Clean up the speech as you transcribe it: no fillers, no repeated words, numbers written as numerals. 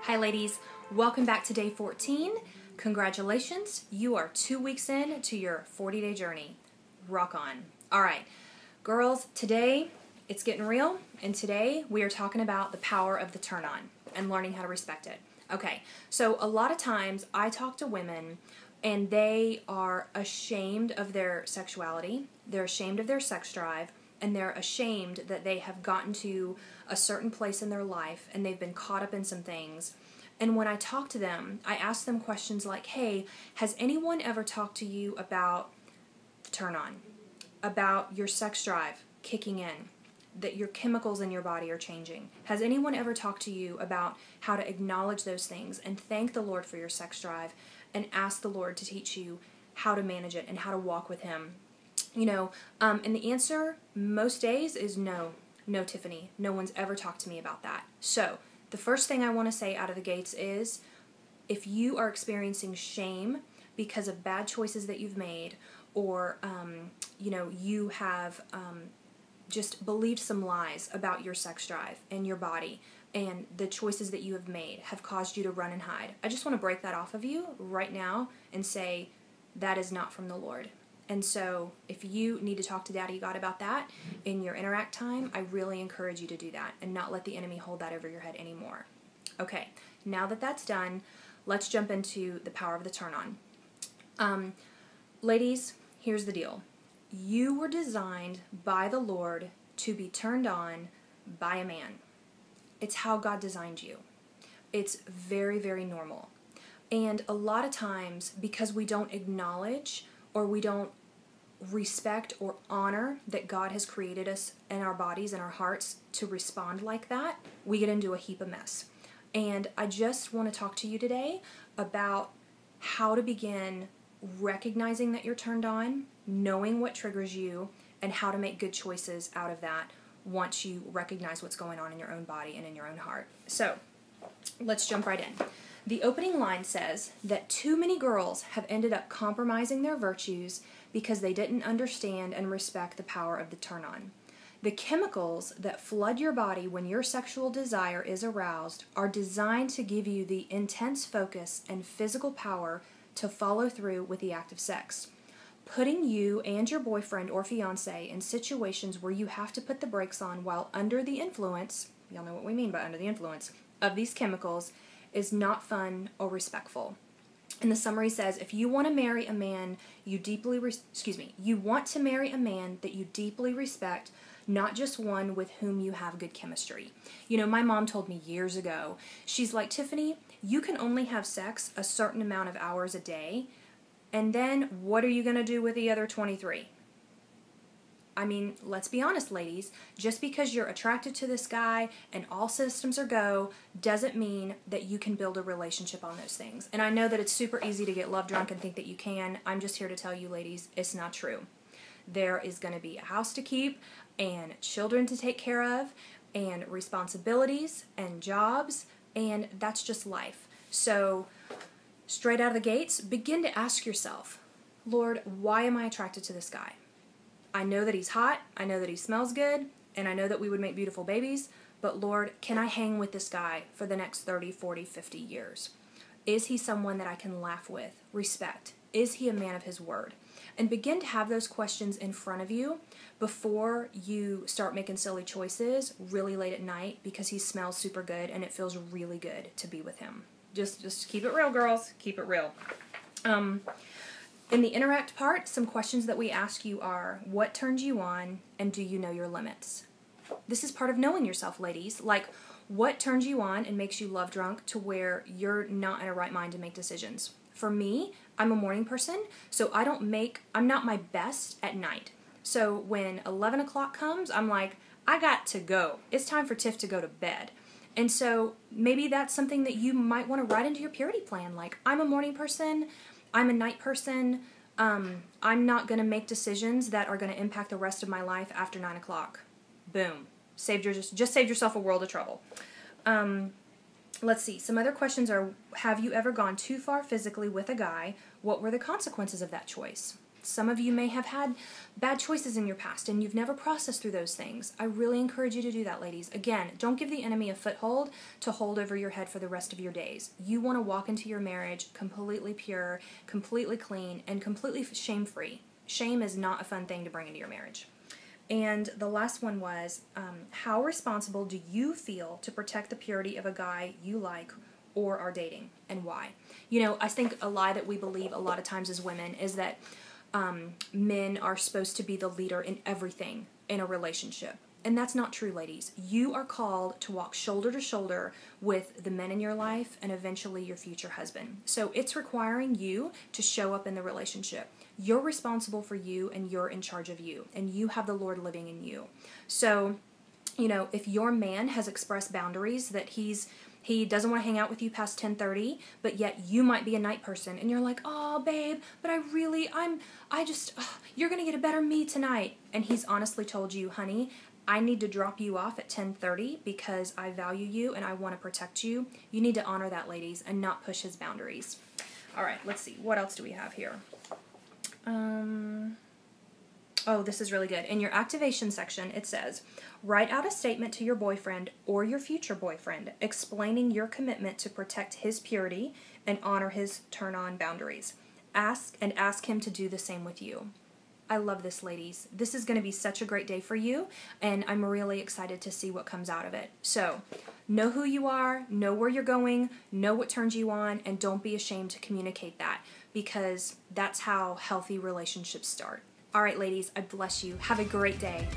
Hi ladies, welcome back to day 14. Congratulations, you are 2 weeks in to your 40-day journey. Rock on. All right, girls, today it's getting real, and today we are talking about the power of the turn on and learning how to respect it. Okay, so a lot of times I talk to women and they are ashamed of their sexuality, they're ashamed of their sex drive, and they're ashamed that they have gotten to a certain place in their life and they've been caught up in some things. And when I talk to them, I ask them questions like, hey, has anyone ever talked to you about the turn on, about your sex drive kicking in, that your chemicals in your body are changing? Has anyone ever talked to you about how to acknowledge those things and thank the Lord for your sex drive and ask the Lord to teach you how to manage it and how to walk with Him? And the answer most days is no. No, Tiffany. No one's ever talked to me about that. So the first thing I want to say out of the gates is, if you are experiencing shame because of bad choices that you've made, or you have just believed some lies about your sex drive and your body, and the choices that you have made have caused you to run and hide, I just want to break that off of you right now and say that is not from the Lord. And so if you need to talk to Daddy God about that in your interact time, I really encourage you to do that and not let the enemy hold that over your head anymore. Okay, now that that's done, let's jump into the power of the turn on. Ladies, here's the deal. You were designed by the Lord to be turned on by a man. It's how God designed you. It's very, very normal. And a lot of times, because we don't acknowledge or we don't respect or honor that God has created us and our bodies and our hearts to respond like that, we get into a heap of mess. And I just want to talk to you today about how to begin recognizing that you're turned on, knowing what triggers you, and how to make good choices out of that once you recognize what's going on in your own body and in your own heart. So let's jump right in. The opening line says that too many girls have ended up compromising their virtues because they didn't understand and respect the power of the turn on. The chemicals that flood your body when your sexual desire is aroused are designed to give you the intense focus and physical power to follow through with the act of sex, putting you and your boyfriend or fiance in situations where you have to put the brakes on while under the influence, y'all know what we mean by under the influence, of these chemicals, is not fun or respectful. And the summary says, if you want to marry a man you want to marry a man that you deeply respect, not just one with whom you have good chemistry. My mom told me years ago, she's like, Tiffany, you can only have sex a certain amount of hours a day, and then what are you going to do with the other 23? I mean, let's be honest, ladies. Just because you're attracted to this guy and all systems are go doesn't mean that you can build a relationship on those things. And I know that it's super easy to get love drunk and think that you can. I'm just here to tell you, ladies, it's not true. There is going to be a house to keep and children to take care of and responsibilities and jobs, and that's just life. So straight out of the gates, begin to ask yourself, Lord, why am I attracted to this guy? I know that he's hot, I know that he smells good, and I know that we would make beautiful babies, but Lord, can I hang with this guy for the next 30, 40, 50 years? Is he someone that I can laugh with, respect? Is he a man of his word? And begin to have those questions in front of you before you start making silly choices really late at night because he smells super good and it feels really good to be with him. Just keep it real, girls. Keep it real. In the interact part, some questions that we ask you are, what turns you on, and do you know your limits? This is part of knowing yourself, ladies. Like, what turns you on and makes you love drunk to where you're not in a right mind to make decisions? For me, I'm a morning person, so I'm not my best at night. So when 11 o'clock comes, I'm like, I got to go. It's time for Tiff to go to bed. And so maybe that's something that you might want to write into your purity plan. Like, I'm a morning person, I'm a night person, I'm not going to make decisions that are going to impact the rest of my life after 9 o'clock. Boom. Just saved yourself a world of trouble. Let's see. Some other questions are, have you ever gone too far physically with a guy? What were the consequences of that choice? Some of you may have had bad choices in your past and you've never processed through those things. I really encourage you to do that, ladies. Again, don't give the enemy a foothold to hold over your head for the rest of your days. You want to walk into your marriage completely pure, completely clean, and completely shame-free. Shame is not a fun thing to bring into your marriage. And the last one was, how responsible do you feel to protect the purity of a guy you like or are dating, and why? You know, I think a lie that we believe a lot of times as women is that men are supposed to be the leader in everything in a relationship. And that's not true, ladies. You are called to walk shoulder to shoulder with the men in your life and eventually your future husband. So it's requiring you to show up in the relationship. You're responsible for you and you're in charge of you. And you have the Lord living in you. So, you know, if your man has expressed boundaries that he doesn't want to hang out with you past 10:30, but yet you might be a night person and you're like, oh, babe, but you're going to get a better me tonight. And he's honestly told you, honey, I need to drop you off at 10:30 because I value you and I want to protect you. You need to honor that, ladies, and not push his boundaries. All right, let's see. What else do we have here? Oh, this is really good. In your activation section, it says, write out a statement to your boyfriend or your future boyfriend explaining your commitment to protect his purity and honor his turn-on boundaries. Ask him to do the same with you. I love this, ladies. This is going to be such a great day for you, and I'm really excited to see what comes out of it. So, know who you are, know where you're going, know what turns you on, and don't be ashamed to communicate that, because that's how healthy relationships start. All right, ladies, I bless you. Have a great day.